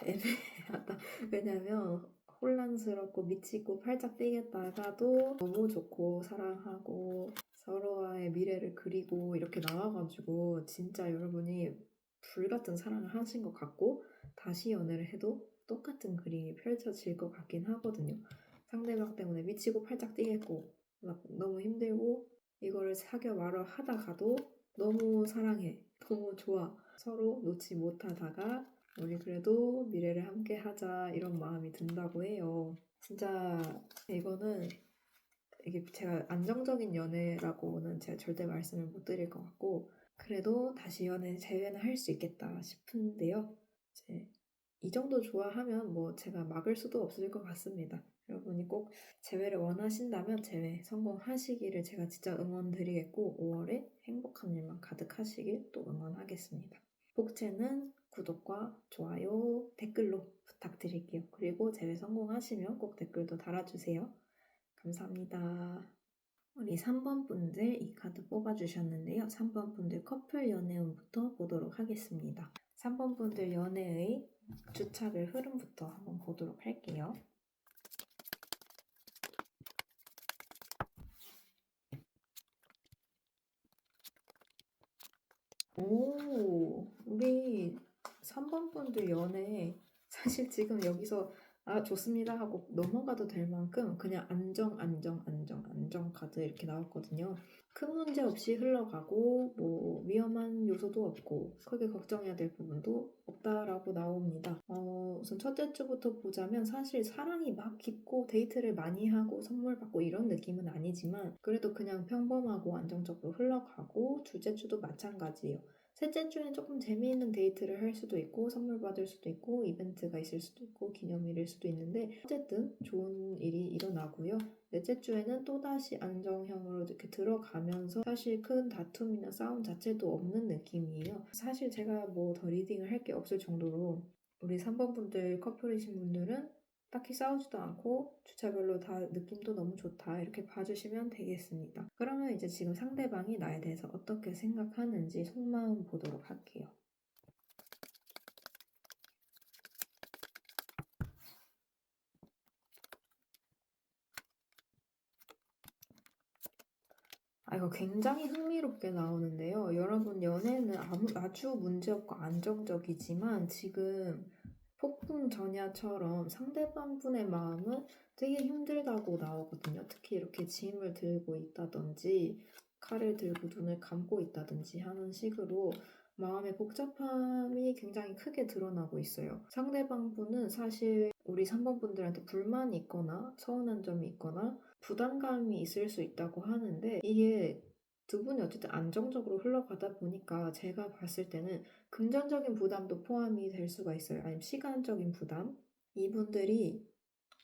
애매하다. 왜냐면 혼란스럽고 미치고 팔짝 뛰겠다가도 너무 좋고 사랑하고 서로와의 미래를 그리고 이렇게 나와가지고 진짜 여러분이 불같은 사랑을 하신 것 같고 다시 연애를 해도 똑같은 그림이 펼쳐질 것 같긴 하거든요. 상대방 때문에 미치고 팔짝 뛰겠고 막 너무 힘들고 이거를 사겨 말어 하다가도 너무 사랑해, 너무 좋아, 서로 놓지 못하다가 우리 그래도 미래를 함께 하자 이런 마음이 든다고 해요. 진짜 이거는 이게 제가 안정적인 연애라고는 제가 절대 말씀을 못 드릴 것 같고 그래도 다시 재회는 할 수 있겠다 싶은데요. 이제 이 정도 좋아하면 뭐 제가 막을 수도 없을 것 같습니다. 여러분이 꼭 재회를 원하신다면 재회 성공하시기를 제가 진짜 응원드리겠고 5월에 행복한 일만 가득하시길 또 응원하겠습니다. 복채는 구독과 좋아요, 댓글로 부탁드릴게요. 그리고 재회 성공하시면 꼭 댓글도 달아주세요. 감사합니다. 우리 3번 분들 이 카드 뽑아주셨는데요. 3번 분들 커플 연애운부터 보도록 하겠습니다. 3번 분들 연애의 주차별 흐름부터 한번 보도록 할게요. 오, 우리 3번 분들 연애 사실 지금 여기서 아 좋습니다 하고 넘어가도 될 만큼 그냥 안정 카드 이렇게 나왔거든요. 큰 문제 없이 흘러가고 뭐 위험한 요소도 없고 크게 걱정해야 될 부분도 없다라고 나옵니다. 우선 첫째 주부터 보자면 사실 사랑이 막 깊고 데이트를 많이 하고 선물 받고 이런 느낌은 아니지만 그래도 그냥 평범하고 안정적으로 흘러가고 둘째 주도 마찬가지예요. 셋째 주엔 조금 재미있는 데이트를 할 수도 있고 선물 받을 수도 있고 이벤트가 있을 수도 있고 기념일일 수도 있는데 어쨌든 좋은 일이 일어나고요. 넷째 주에는 또다시 안정형으로 이렇게 들어가면서 사실 큰 다툼이나 싸움 자체도 없는 느낌이에요. 사실 제가 뭐 더 리딩을 할 게 없을 정도로 우리 3번 분들 커플이신 분들은 딱히 싸우지도 않고 주차별로 다 느낌도 너무 좋다 이렇게 봐주시면 되겠습니다. 그러면 이제 지금 상대방이 나에 대해서 어떻게 생각하는지 속마음 보도록 할게요. 이거 굉장히 흥미롭게 나오는데요. 여러분 연애는 아주 문제없고 안정적이지만 지금 폭풍 전야처럼 상대방 분의 마음은 되게 힘들다고 나오거든요. 특히 이렇게 짐을 들고 있다든지 칼을 들고 눈을 감고 있다든지 하는 식으로 마음의 복잡함이 굉장히 크게 드러나고 있어요. 상대방 분은 사실 우리 3번 분들한테 불만이 있거나 서운한 점이 있거나 부담감이 있을 수 있다고 하는데 이게 두 분이 어쨌든 안정적으로 흘러가다 보니까 제가 봤을 때는 금전적인 부담도 포함이 될 수가 있어요. 아니면 시간적인 부담. 이분들이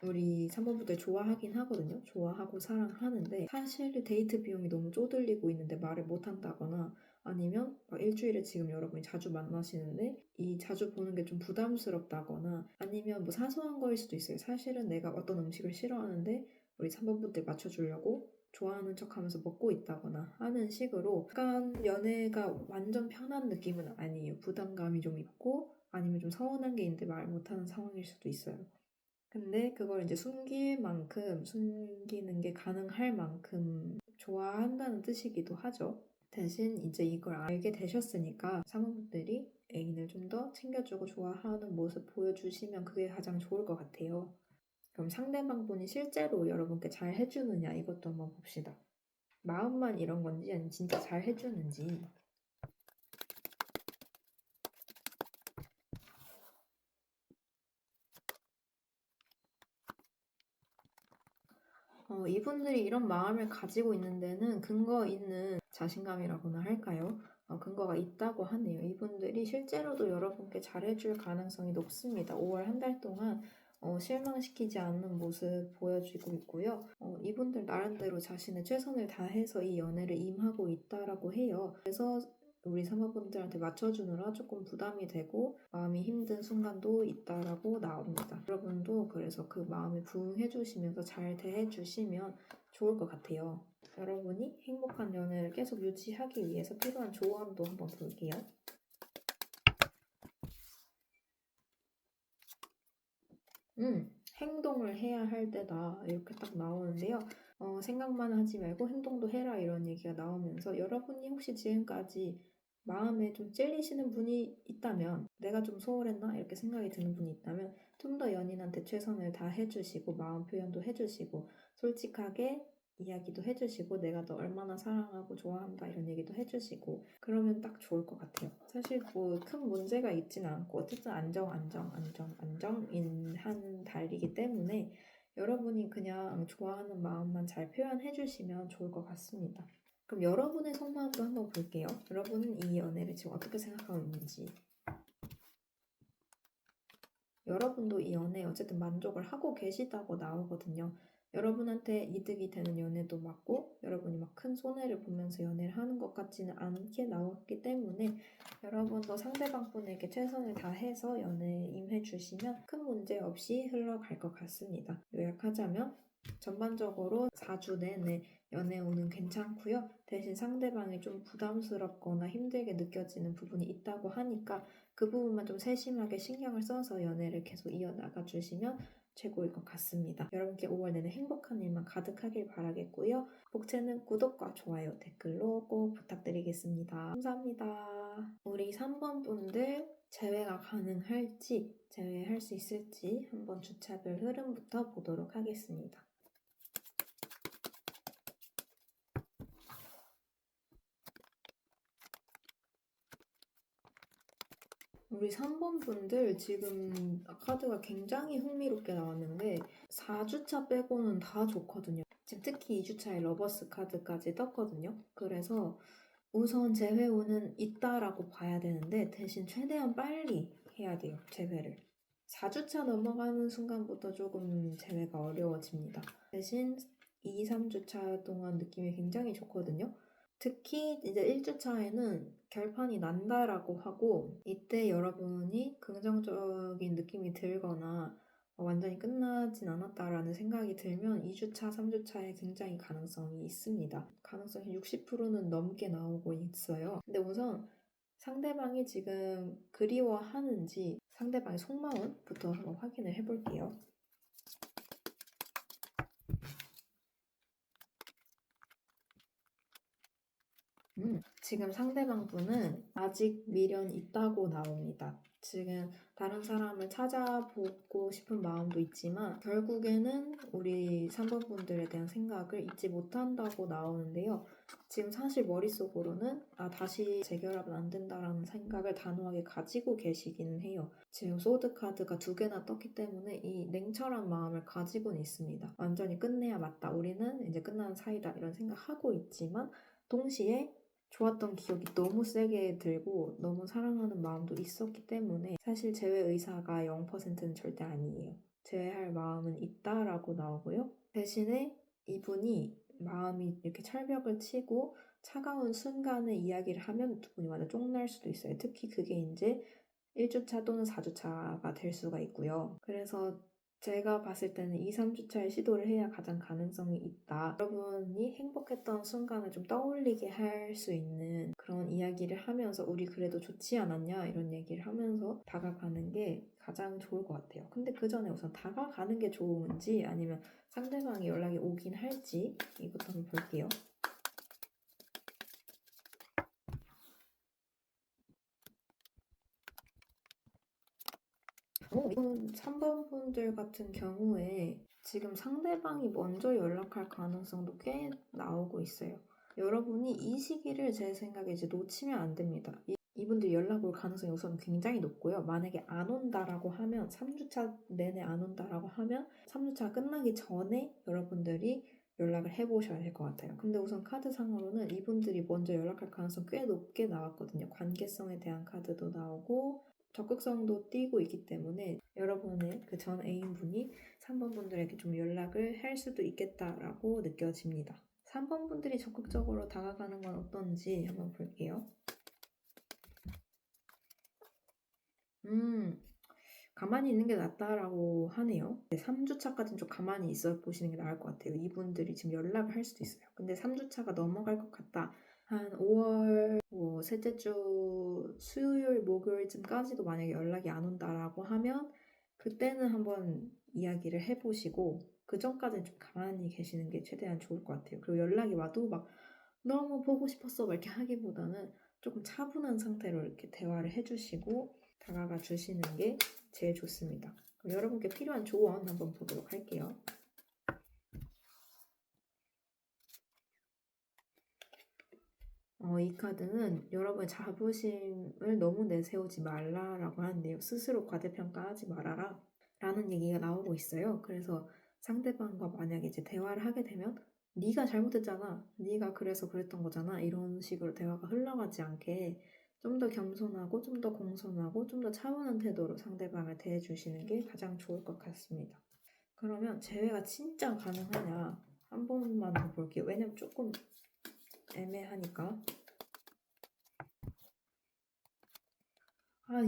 우리 3번분들 좋아하긴 하거든요. 좋아하고 사랑하는데 사실 데이트 비용이 너무 쪼들리고 있는데 말을 못한다거나 아니면 막 일주일에 지금 여러분이 자주 만나시는데 이 자주 보는 게 좀 부담스럽다거나 아니면 뭐 사소한 거일 수도 있어요. 사실은 내가 어떤 음식을 싫어하는데 우리 3번분들 맞춰주려고 좋아하는 척 하면서 먹고 있다거나 하는 식으로 약간 연애가 완전 편한 느낌은 아니에요. 부담감이 좀 있고 아니면 좀 서운한 게 있는데 말 못하는 상황일 수도 있어요. 근데 그걸 이제 숨길 만큼, 숨기는 게 가능할 만큼 좋아한다는 뜻이기도 하죠. 대신 이제 이걸 알게 되셨으니까 사모분들이 애인을 좀 더 챙겨주고 좋아하는 모습 보여주시면 그게 가장 좋을 것 같아요. 그럼 상대방 분이 실제로 여러분께 잘 해주느냐 이것도 한번 봅시다. 마음만 이런 건지 아니면 진짜 잘 해주는지. 이분들이 이런 마음을 가지고 있는 데는 근거 있는 자신감이라고나 할까요? 근거가 있다고 하네요. 이분들이 실제로도 여러분께 잘해줄 가능성이 높습니다. 5월 한 달 동안 실망시키지 않는 모습 보여주고 있고요. 이분들 나름대로 자신의 최선을 다해서 이 연애를 임하고 있다라고 해요. 그래서 우리 사모분들한테 맞춰주느라 조금 부담이 되고 마음이 힘든 순간도 있다라고 나옵니다. 여러분도 그래서 그 마음에 부응해 주시면서 잘 대해 주시면 좋을 것 같아요. 여러분이 행복한 연애를 계속 유지하기 위해서 필요한 조언도 한번 볼게요. 행동을 해야 할 때다. 이렇게 딱 나오는데요. 생각만 하지 말고 행동도 해라 이런 얘기가 나오면서 여러분이 혹시 지금까지 마음에 좀 찔리시는 분이 있다면 내가 좀 소홀했나? 이렇게 생각이 드는 분이 있다면 좀 더 연인한테 최선을 다 해주시고 마음 표현도 해주시고 솔직하게 이야기도 해주시고 내가 너 얼마나 사랑하고 좋아한다 이런 얘기도 해주시고 그러면 딱 좋을 것 같아요. 사실 뭐 큰 문제가 있진 않고 어쨌든 안정인 한 달이기 때문에 여러분이 그냥 좋아하는 마음만 잘 표현해 주시면 좋을 것 같습니다. 그럼 여러분의 속마음도 한번 볼게요. 여러분은 이 연애를 지금 어떻게 생각하고 있는지. 여러분도 이 연애에 어쨌든 만족을 하고 계시다고 나오거든요. 여러분한테 이득이 되는 연애도 맞고 여러분이 막 큰 손해를 보면서 연애를 하는 것 같지는 않게 나왔기 때문에 여러분도 상대방 분에게 최선을 다해서 연애에 임해주시면 큰 문제 없이 흘러갈 것 같습니다. 요약하자면 전반적으로 4주 내내 연애 운은 괜찮고요. 대신 상대방이 좀 부담스럽거나 힘들게 느껴지는 부분이 있다고 하니까 그 부분만 좀 세심하게 신경을 써서 연애를 계속 이어나가 주시면 최고일 것 같습니다. 여러분께 5월 내내 행복한 일만 가득하길 바라겠고요. 복채는 구독과 좋아요, 댓글로 꼭 부탁드리겠습니다. 감사합니다. 우리 3번 분들 재회가 가능할지, 재회할 수 있을지 한번 주차별 흐름부터 보도록 하겠습니다. 우리 3번 분들 지금 카드가 굉장히 흥미롭게 나왔는데 4주차 빼고는 다 좋거든요. 지금 특히 2주차에 러버스 카드까지 떴거든요. 그래서 우선 재회운은 있다라고 봐야 되는데 대신 최대한 빨리 해야 돼요. 재회를. 4주차 넘어가는 순간부터 조금 재회가 어려워집니다. 대신 2, 3주차 동안 느낌이 굉장히 좋거든요. 특히 이제 1주차에는 결판이 난다라고 하고 이때 여러분이 긍정적인 느낌이 들거나 완전히 끝나진 않았다라는 생각이 들면 2주차, 3주차에 굉장히 가능성이 있습니다. 가능성이 60%는 넘게 나오고 있어요. 근데 우선 상대방이 지금 그리워하는지 상대방의 속마음부터 한번 확인을 해볼게요. 지금 상대방 분은 아직 미련이 있다고 나옵니다. 지금 다른 사람을 찾아보고 싶은 마음도 있지만 결국에는 우리 3번 분들에 대한 생각을 잊지 못한다고 나오는데요. 지금 사실 머릿속으로는 다시 재결합은 안 된다라는 생각을 단호하게 가지고 계시기는 해요. 지금 소드 카드가 2개나 떴기 때문에 이 냉철한 마음을 가지고는 있습니다. 완전히 끝내야 맞다. 우리는 이제 끝나는 사이다. 이런 생각하고 있지만 동시에 좋았던 기억이 너무 세게 들고 너무 사랑하는 마음도 있었기 때문에 사실 재회 의사가 0%는 절대 아니에요. 재회할 마음은 있다라고 나오고요. 대신에 이분이 마음이 이렇게 철벽을 치고 차가운 순간에 이야기를 하면 두 분이 완전 쫑날 수도 있어요. 특히 그게 이제 1주차 또는 4주차가 될 수가 있고요. 그래서 제가 봤을 때는 2, 3주차에 시도를 해야 가장 가능성이 있다. 여러분이 행복했던 순간을 좀 떠올리게 할 수 있는 그런 이야기를 하면서 우리 그래도 좋지 않았냐 이런 얘기를 하면서 다가가는 게 가장 좋을 것 같아요. 근데 그 전에 우선 다가가는 게 좋은지 아니면 상대방이 연락이 오긴 할지 이것도 한번 볼게요. 이건 3번 분들 같은 경우에 지금 상대방이 먼저 연락할 가능성도 꽤 나오고 있어요. 여러분이 이 시기를 제 생각에 이제 놓치면 안 됩니다. 이분들이 연락 올 가능성이 우선 굉장히 높고요. 만약에 안 온다라고 하면 3주차 내내 안 온다라고 하면 3주차 끝나기 전에 여러분들이 연락을 해보셔야 될 것 같아요. 근데 우선 카드상으로는 이분들이 먼저 연락할 가능성 꽤 높게 나왔거든요. 관계성에 대한 카드도 나오고 적극성도 띄고 있기 때문에 여러분의 그 전 애인분이 3번 분들에게 좀 연락을 할 수도 있겠다라고 느껴집니다. 3번 분들이 적극적으로 다가가는 건 어떤지 한번 볼게요. 가만히 있는 게 낫다라고 하네요. 3주차까지는 좀 가만히 있어 보시는 게 나을 것 같아요. 이분들이 지금 연락을 할 수도 있어요. 근데 3주차가 넘어갈 것 같다. 한 5월 셋째 주 수요일, 목요일쯤까지도 만약에 연락이 안 온다라고 하면 그때는 한번 이야기를 해보시고 그 전까지는 좀 가만히 계시는 게 최대한 좋을 것 같아요. 그리고 연락이 와도 막 너무 보고 싶었어 막 이렇게 하기보다는 조금 차분한 상태로 이렇게 대화를 해주시고 다가가 주시는 게 제일 좋습니다. 그럼 여러분께 필요한 조언 한번 보도록 할게요. 이 카드는 여러분의 자부심을 너무 내세우지 말라라고 하는데요. 스스로 과대평가하지 말아라 라는 얘기가 나오고 있어요. 그래서 상대방과 만약에 이제 대화를 하게 되면 네가 잘못했잖아. 네가 그래서 그랬던 거잖아. 이런 식으로 대화가 흘러가지 않게 좀 더 겸손하고 좀 더 공손하고 좀 더 차분한 태도로 상대방을 대해주시는 게 가장 좋을 것 같습니다. 그러면 재회가 진짜 가능하냐 한 번만 더 볼게요. 왜냐면 조금 애매하니까.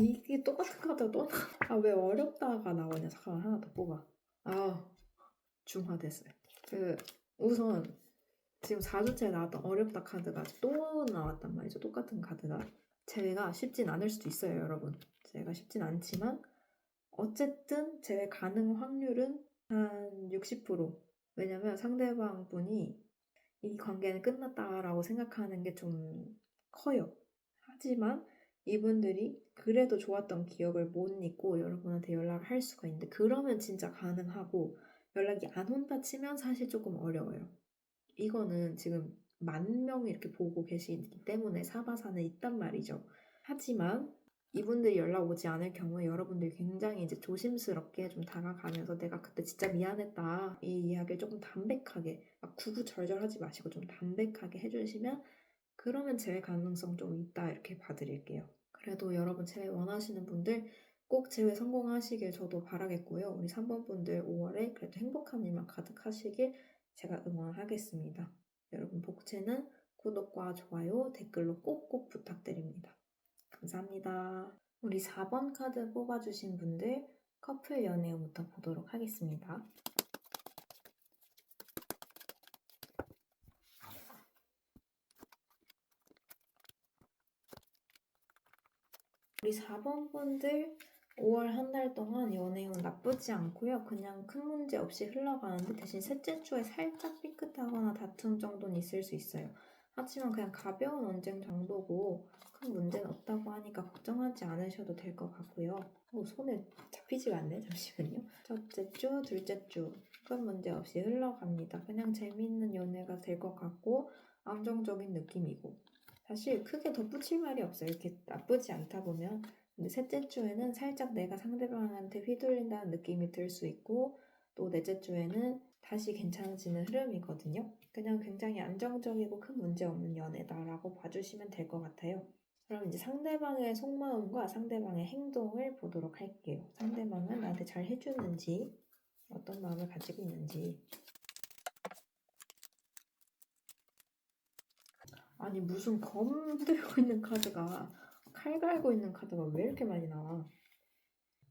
이게 똑같은 카드가 또 왜 어렵다가 나오냐. 잠깐만 하나 더 뽑아. 중화됐어요. 우선 지금 4주째 나왔던 어렵다 카드가 또 나왔단 말이죠. 똑같은 카드가. 재회가 쉽진 않을 수도 있어요, 여러분. 재회가 쉽진 않지만 어쨌든 재회 가능 확률은 한 60%. 왜냐면 상대방 분이 이 관계는 끝났다라고 생각하는 게 좀 커요. 하지만 이분들이 그래도 좋았던 기억을 못 잊고 여러분한테 연락을 할 수가 있는데 그러면 진짜 가능하고 연락이 안 온다 치면 사실 조금 어려워요. 이거는 지금 10,000명이 이렇게 보고 계시기 때문에 사바사는 있단 말이죠. 하지만 이분들이 연락 오지 않을 경우에 여러분들이 굉장히 이제 조심스럽게 좀 다가가면서 내가 그때 진짜 미안했다. 이 이야기를 조금 담백하게, 막 구구절절하지 마시고 좀 담백하게 해주시면 그러면 재회 가능성 좀 있다 이렇게 봐드릴게요. 그래도 여러분 재회 원하시는 분들 꼭 재회 성공하시길 저도 바라겠고요. 우리 3번 분들 5월에 그래도 행복한 일만 가득하시길 제가 응원하겠습니다. 여러분 복채는 구독과 좋아요, 댓글로 꼭꼭 부탁드립니다. 감사합니다. 우리 4번 카드 뽑아주신 분들 커플 연애운부터 보도록 하겠습니다. 우리 4번 분들 5월 한 달 동안 연애운 나쁘지 않고요. 그냥 큰 문제 없이 흘러가는데 대신 셋째 주에 살짝 삐끗하거나 다툼 정도는 있을 수 있어요. 하지만 그냥 가벼운 논쟁 정도고 큰 문제는 없다고 하니까 걱정하지 않으셔도 될 것 같고요. 손에 잡히지가 않네. 잠시만요. 첫째 주, 둘째 주 큰 문제 없이 흘러갑니다. 그냥 재미있는 연애가 될 것 같고 안정적인 느낌이고 사실 크게 덧붙일 말이 없어요. 이렇게 나쁘지 않다 보면. 근데 셋째 주에는 살짝 내가 상대방한테 휘둘린다는 느낌이 들 수 있고 또 넷째 주에는 다시 괜찮아지는 흐름이거든요. 그냥 굉장히 안정적이고 큰 문제 없는 연애다라고 봐주시면 될 것 같아요. 그럼 이제 상대방의 속마음과 상대방의 행동을 보도록 할게요. 상대방은 나한테 잘 해주는지 어떤 마음을 가지고 있는지. 아니 무슨 검 들고 있는 카드가 칼 갈고 있는 카드가 왜 이렇게 많이 나와?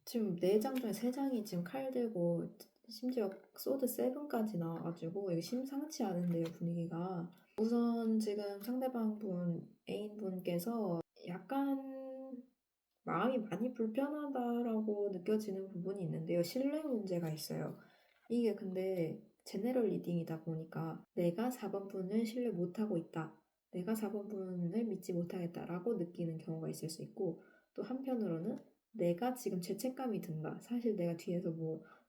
지금 4장 중에 3장이 지금 칼 들고 심지어 소드 7까지 나와가지고 이게 심상치 않은데요 분위기가. 우선 지금 상대방 분 애인분께서 약간 마음이 많이 불편하다라고 느껴지는 부분이 있는데요. 신뢰 문제가 있어요. 이게 근데 제네럴 리딩이다 보니까 내가 4번 분을 신뢰 못하고 있다. 내가 4번 분을 믿지 못하겠다라고 느끼는 경우가 있을 수 있고 또 한편으로는 내가 지금 죄책감이 든다. 사실 내가 뒤에서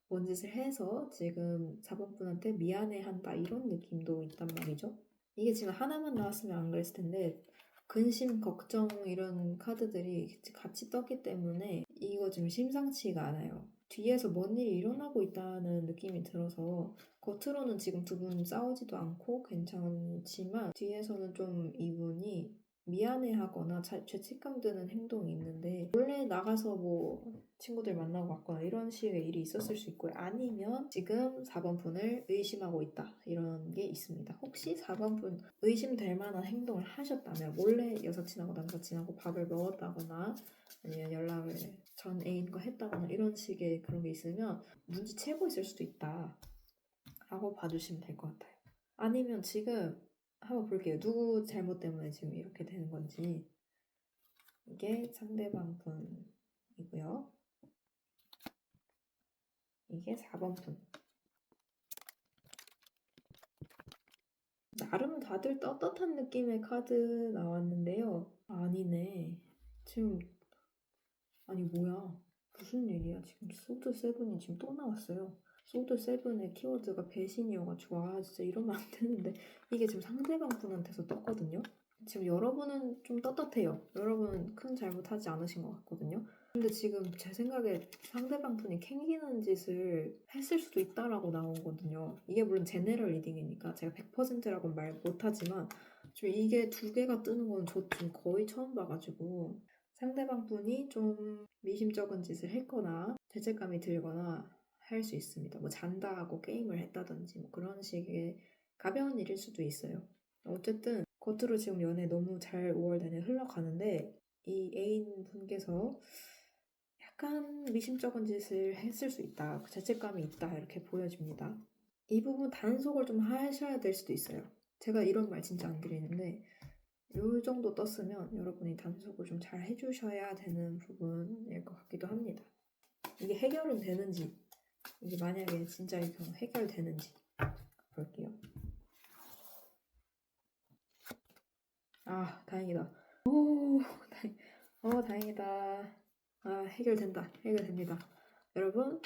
뭔 짓을 해서 지금 4번 분한테 미안해한다. 이런 느낌도 있단 말이죠. 이게 지금 하나만 나왔으면 안 그랬을 텐데 근심, 걱정 이런 카드들이 같이 떴기 때문에 이거 지금 심상치가 않아요. 뒤에서 뭔 일이 일어나고 있다는 느낌이 들어서 겉으로는 지금 두 분 싸우지도 않고 괜찮지만 뒤에서는 좀 이분이 미안해하거나 죄책감 드는 행동이 있는데 원래 나가서 친구들 만나고 왔거나 이런 식의 일이 있었을 수 있고요. 아니면 지금 4번 분을 의심하고 있다 이런 게 있습니다. 혹시 4번 분 의심될 만한 행동을 하셨다면 몰래 여사친하고 남사친하고 밥을 먹었다거나 아니면 연락을 전 애인과 했다거나 이런 식의 그런 게 있으면 눈치채고 있을 수도 있다 라고 봐주시면 될 것 같아요. 아니면 지금 한번 볼게요. 누구 잘못 때문에 지금 이렇게 되는 건지. 이게 상대방 분이고요. 이게 4번 분. 나름 다들 떳떳한 느낌의 카드 나왔는데요. 아니네. 지금 아니 뭐야. 무슨 일이야. 지금 소드 세븐이 지금 또 나왔어요. 소드 세븐의 키워드가 배신이어가지고 아 진짜 이러면 안 되는데 이게 지금 상대방 분한테서 떴거든요. 지금 여러분은 좀 떳떳해요. 여러분은 큰 잘못하지 않으신 것 같거든요. 근데 지금 제 생각에 상대방 분이 캥기는 짓을 했을 수도 있다라고 나오거든요. 이게 물론 제네럴 리딩이니까 제가 100%라고는 말 못하지만 좀 이게 두 개가 뜨는 건 저 지금 거의 처음 봐가지고 상대방 분이 좀 미심쩍은 짓을 했거나 죄책감이 들거나 할 수 있습니다. 뭐 잔다 하고 게임을 했다든지 뭐 그런 식의 가벼운 일일 수도 있어요. 어쨌든 겉으로 지금 연애 너무 잘 5월 내내 흘러가는데 이 애인 분께서 약간 미심쩍은 짓을 했을 수 있다. 죄책감이 있다. 이렇게 보여집니다. 이 부분 단속을 좀 하셔야 될 수도 있어요. 제가 이런 말 진짜 안 드리는데 요 정도 떴으면 여러분이 단속을 좀 잘 해주셔야 되는 부분일 것 같기도 합니다. 이게 해결은 되는지 이게 만약에 진짜 이거 해결되는지 볼게요. 아 다행이다. 오 다행이다. 아 해결됩니다. 여러분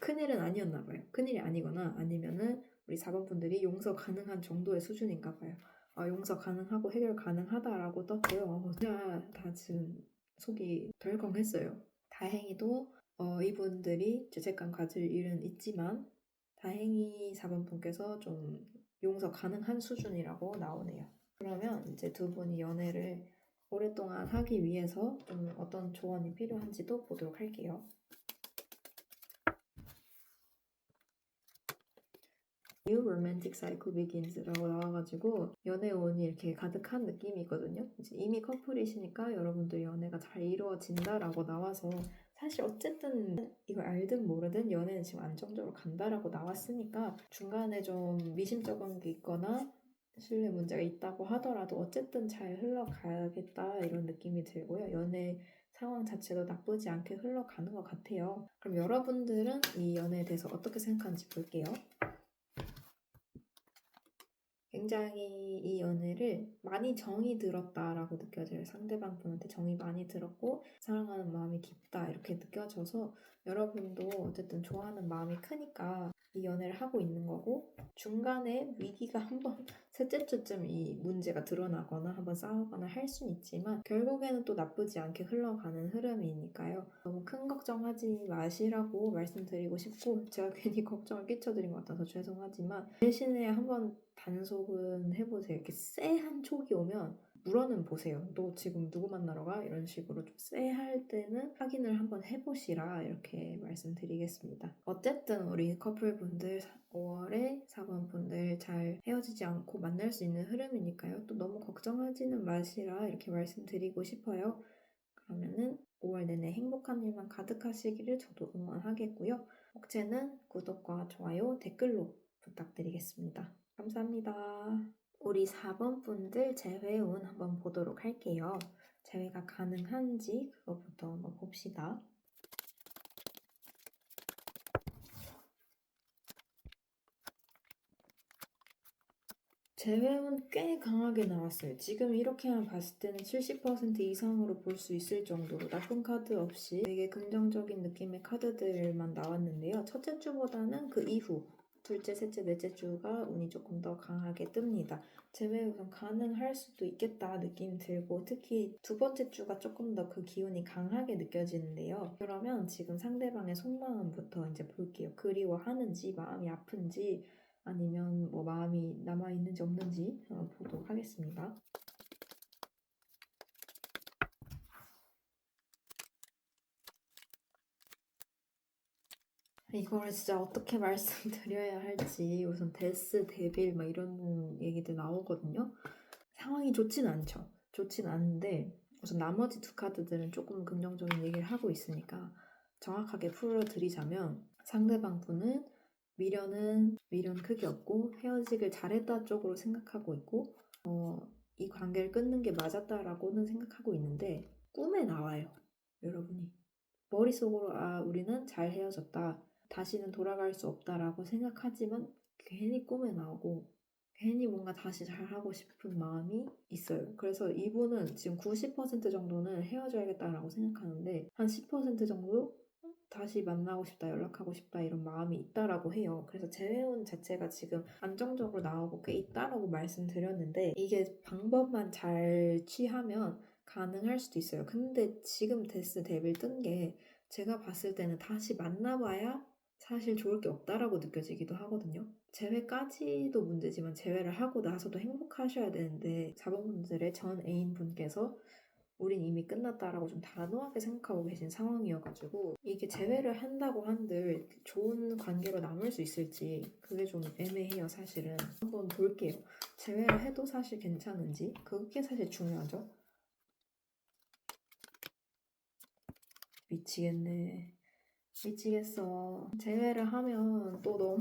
큰일은 아니었나 봐요. 큰일이 아니거나 아니면은 우리 4번 분들이 용서 가능한 정도의 수준인가 봐요. 용서 가능하고 해결 가능하다라고 떴고요. 진짜 다 지금 속이 덜컹했어요. 다행히도 이분들이 죄책감 가질 일은 있지만 다행히 4번 분께서 좀 용서 가능한 수준이라고 나오네요. 그러면 이제 두 분이 연애를 오랫동안 하기 위해서 좀 어떤 조언이 필요한지도 보도록 할게요. New Romantic Cycle Begins라고 나와가지고 연애운이 이렇게 가득한 느낌이거든요. 이제 이미 커플이시니까 여러분들 연애가 잘 이루어진다라고 나와서 사실 어쨌든 이걸 알든 모르든 연애는 지금 안정적으로 간다라고 나왔으니까 중간에 좀 미심쩍은 게 있거나 신뢰 문제가 있다고 하더라도 어쨌든 잘 흘러가겠다 이런 느낌이 들고요. 연애 상황 자체도 나쁘지 않게 흘러가는 것 같아요. 그럼 여러분들은 이 연애에 대해서 어떻게 생각하는지 볼게요. 굉장히 이 연애를 많이 정이 들었다라고 느껴져요. 상대방 분한테 정이 많이 들었고 사랑하는 마음이 깊다 이렇게 느껴져서 여러분도 어쨌든 좋아하는 마음이 크니까 이 연애를 하고 있는 거고 중간에 위기가 한번 셋째 주쯤 이 문제가 드러나거나 한번 싸우거나 할 수는 있지만 결국에는 또 나쁘지 않게 흘러가는 흐름이니까요. 너무 큰 걱정하지 마시라고 말씀드리고 싶고 제가 괜히 걱정을 끼쳐드린 것 같아서 죄송하지만 대신에 한번 단속은 해보세요. 이렇게 쎄한 촉이 오면 물어는 보세요. 너 지금 누구 만나러 가? 이런 식으로 좀 쎄할 때는 확인을 한번 해보시라 이렇게 말씀드리겠습니다. 어쨌든 우리 커플분들 5월에 4번 분들 잘 헤어지지 않고 만날 수 있는 흐름이니까요. 또 너무 걱정하지는 마시라 이렇게 말씀드리고 싶어요. 그러면은 5월 내내 행복한 일만 가득하시기를 저도 응원하겠고요. 혹시는 구독과 좋아요, 댓글로 부탁드리겠습니다. 감사합니다. 우리 4번 분들 재회운 한번 보도록 할게요. 재회가 가능한지 그것부터 한번 봅시다. 재회운 꽤 강하게 나왔어요. 지금 이렇게만 봤을 때는 70% 이상으로 볼 수 있을 정도로 나쁜 카드 없이 되게 긍정적인 느낌의 카드들만 나왔는데요. 첫째 주보다는 그 이후 둘째, 셋째, 넷째 주가 운이 조금 더 강하게 뜹니다. 재회 우선 가능할 수도 있겠다 느낌 들고 특히 두 번째 주가 조금 더 그 기운이 강하게 느껴지는데요. 그러면 지금 상대방의 속마음부터 이제 볼게요. 그리워하는지 마음이 아픈지 아니면 뭐 마음이 남아있는지 없는지 보도록 하겠습니다. 이거를 진짜 어떻게 말씀드려야 할지 우선 데스, 데빌 막 이런 얘기들 나오거든요. 상황이 좋진 않죠. 좋진 않은데 우선 나머지 두 카드들은 조금 긍정적인 얘기를 하고 있으니까 정확하게 풀어드리자면 상대방 분은 미련 크게 없고 헤어지길 잘했다 쪽으로 생각하고 있고 이 관계를 끊는 게 맞았다라고는 생각하고 있는데 꿈에 나와요. 여러분이 머릿속으로 우리는 잘 헤어졌다. 다시는 돌아갈 수 없다라고 생각하지만 괜히 꿈에 나오고 괜히 뭔가 다시 잘하고 싶은 마음이 있어요. 그래서 이분은 지금 90% 정도는 헤어져야겠다라고 생각하는데 한 10% 정도 다시 만나고 싶다, 연락하고 싶다 이런 마음이 있다라고 해요. 그래서 재회운 자체가 지금 안정적으로 나오고 꽤 있다라고 말씀드렸는데 이게 방법만 잘 취하면 가능할 수도 있어요. 근데 지금 데스 데빌 뜬 게 제가 봤을 때는 다시 만나봐야 사실 좋을 게 없다라고 느껴지기도 하거든요. 재회까지도 문제지만 재회를 하고 나서도 행복하셔야 되는데 자본분들의 전 애인분께서 우린 이미 끝났다라고 좀 단호하게 생각하고 계신 상황이어가지고 이게 재회를 한다고 한들 좋은 관계로 남을 수 있을지 그게 좀 애매해요. 사실은 한번 볼게요. 재회를 해도 사실 괜찮은지 그게 사실 중요하죠. 미치겠네. 미치겠어. 재회를 하면 또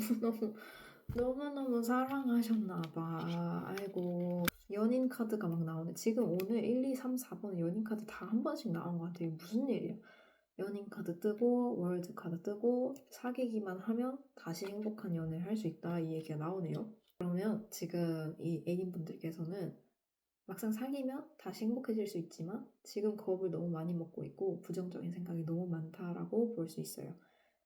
너무너무 사랑하셨나봐. 아이고. 연인 카드가 막 나오네. 지금 오늘 1, 2, 3, 4번 연인 카드 다 한 번씩 나온 것 같아요. 무슨 일이야? 연인 카드 뜨고, 월드 카드 뜨고, 사귀기만 하면 다시 행복한 연애를 할 수 있다. 이 얘기가 나오네요. 그러면 지금 이 애인분들께서는 막상 사귀면 다시 행복해질 수 있지만 지금 겁을 너무 많이 먹고 있고 부정적인 생각이 너무 많다라고 볼 수 있어요.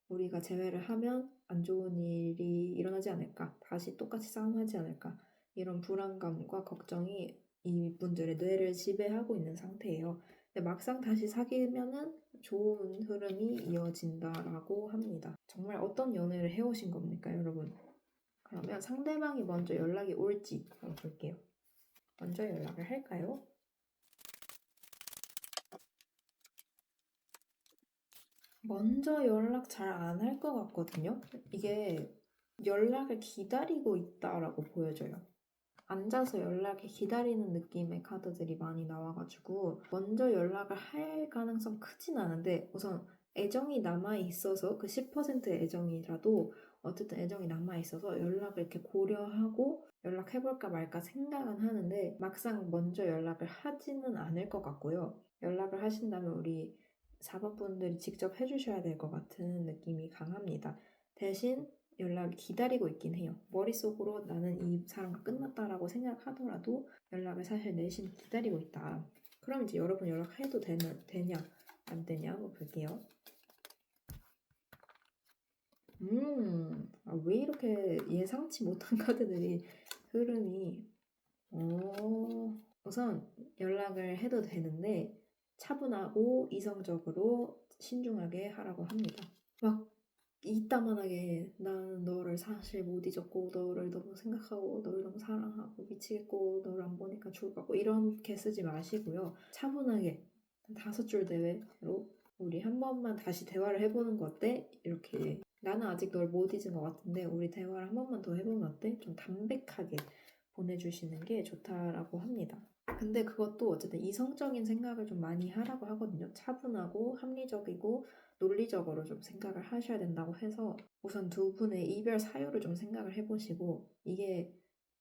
우리가 재회를 하면 안 좋은 일이 일어나지 않을까, 다시 똑같이 싸움하지 않을까 이런 불안감과 걱정이 이분들의 뇌를 지배하고 있는 상태예요. 근데 막상 다시 사귀면은 좋은 흐름이 이어진다라고 합니다. 정말 어떤 연애를 해오신 겁니까, 여러분? 그러면 상대방이 먼저 연락이 올지 한번 볼게요. 먼저 연락을 할까요? 먼저 연락 잘 안 할 것 같거든요. 이게 연락을 기다리고 있다라고 보여져요. 앉아서 연락을 기다리는 느낌의 카드들이 많이 나와가지고 먼저 연락을 할 가능성 크진 않은데 우선 애정이 남아있어서 그 10%의 애정이라도 어쨌든 애정이 남아있어서 연락을 이렇게 고려하고 연락해볼까 말까 생각은 하는데 막상 먼저 연락을 하지는 않을 것 같고요. 연락을 하신다면 우리 4번 분들이 직접 해주셔야 될 것 같은 느낌이 강합니다. 대신 연락을 기다리고 있긴 해요. 머릿속으로 나는 이 사람과 끝났다라고 생각하더라도 연락을 사실 내심 기다리고 있다. 그럼 이제 여러분 연락해도 되냐 안 되냐 한번 볼게요. 왜 이렇게 예상치 못한 카드들이 흐름이 우선 연락을 해도 되는데 차분하고 이성적으로 신중하게 하라고 합니다. 막 이따만하게 나는 너를 사실 못 잊었고 너를 너무 생각하고 너를 너무 사랑하고 미치겠고 너를 안 보니까 죽을 것 같고 이렇게 쓰지 마시고요. 차분하게 5줄 대회로 우리 한 번만 다시 대화를 해보는 거 어때? 이렇게 나는 아직 널 못 잊은 것 같은데 우리 대화를 한 번만 더 해보면 어때? 좀 담백하게 보내주시는 게 좋다라고 합니다. 근데 그것도 어쨌든 이성적인 생각을 좀 많이 하라고 하거든요. 차분하고 합리적이고 논리적으로 좀 생각을 하셔야 된다고 해서 우선 두 분의 이별 사유를 좀 생각을 해보시고 이게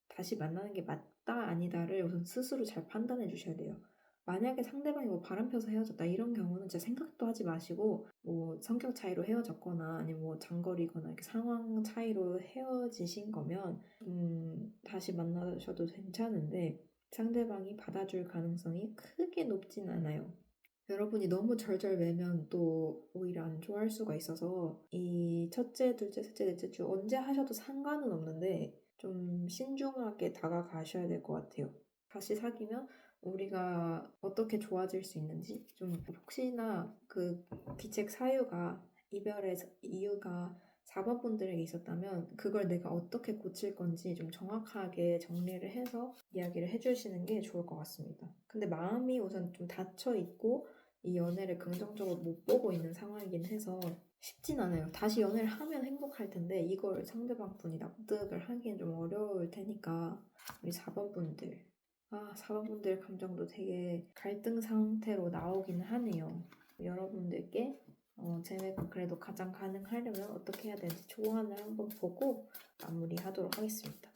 다시 만나는 게 맞다 아니다를 우선 스스로 잘 판단해 주셔야 돼요. 만약에 상대방이 뭐 바람 펴서 헤어졌다 이런 경우는 진짜 생각도 하지 마시고 뭐 성격 차이로 헤어졌거나 아니면 뭐 장거리거나 이렇게 상황 차이로 헤어지신 거면 다시 만나셔도 괜찮은데 상대방이 받아줄 가능성이 크게 높진 않아요. 여러분이 너무 절절매면 또 오히려 안 좋아할 수가 있어서 이 첫째, 둘째, 셋째, 넷째 주 언제 하셔도 상관은 없는데 좀 신중하게 다가가셔야 될 것 같아요. 다시 사귀면 우리가 어떻게 좋아질 수 있는지 좀 혹시나 그 기책 사유가 이별의 이유가 4번 분들에게 있었다면 그걸 내가 어떻게 고칠 건지 좀 정확하게 정리를 해서 이야기를 해주시는 게 좋을 것 같습니다. 근데 마음이 우선 좀 닫혀 있고 이 연애를 긍정적으로 못 보고 있는 상황이긴 해서 쉽진 않아요. 다시 연애를 하면 행복할 텐데 이걸 상대방 분이 납득을 하기엔 좀 어려울 테니까 우리 4번 분들 4번분들 감정도 되게 갈등 상태로 나오긴 하네요. 여러분들께 제외가 그래도 가장 가능하려면 어떻게 해야 되는지 조언을 한번 보고 마무리하도록 하겠습니다.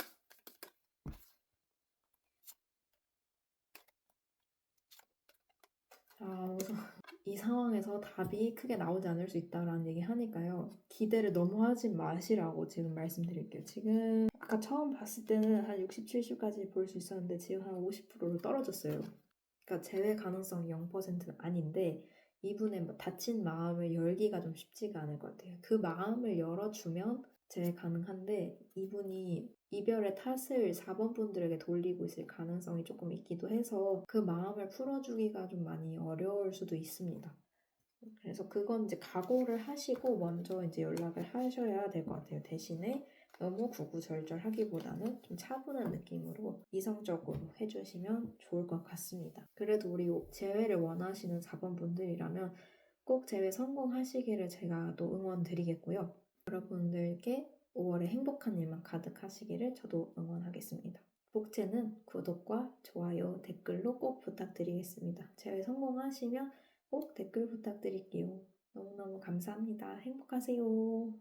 우선 이 상황에서 답이 크게 나오지 않을 수 있다라는 얘기 하니까요. 기대를 너무 하지 마시라고 지금 말씀드릴게요. 지금 아까 처음 봤을 때는 한 60, 70까지 볼 수 있었는데 지금 한 50%로 떨어졌어요. 그러니까 제외 가능성이 0%는 아닌데 이분의 닫힌 마음을 열기가 좀 쉽지가 않을 것 같아요. 그 마음을 열어주면 제외 가능한데 이분이 이별의 탓을 4번 분들에게 돌리고 있을 가능성이 조금 있기도 해서 그 마음을 풀어주기가 좀 많이 어려울 수도 있습니다. 그래서 그건 이제 각오를 하시고 먼저 이제 연락을 하셔야 될 것 같아요. 대신에 너무 구구절절하기보다는 좀 차분한 느낌으로 이성적으로 해주시면 좋을 것 같습니다. 그래도 우리 재회를 원하시는 4번 분들이라면 꼭 재회 성공하시기를 제가 또 응원 드리겠고요. 여러분들께 5월에 행복한 일만 가득하시기를 저도 응원하겠습니다. 복채는 구독과 좋아요, 댓글로 꼭 부탁드리겠습니다. 재회 성공하시면 꼭 댓글 부탁드릴게요. 너무너무 감사합니다. 행복하세요.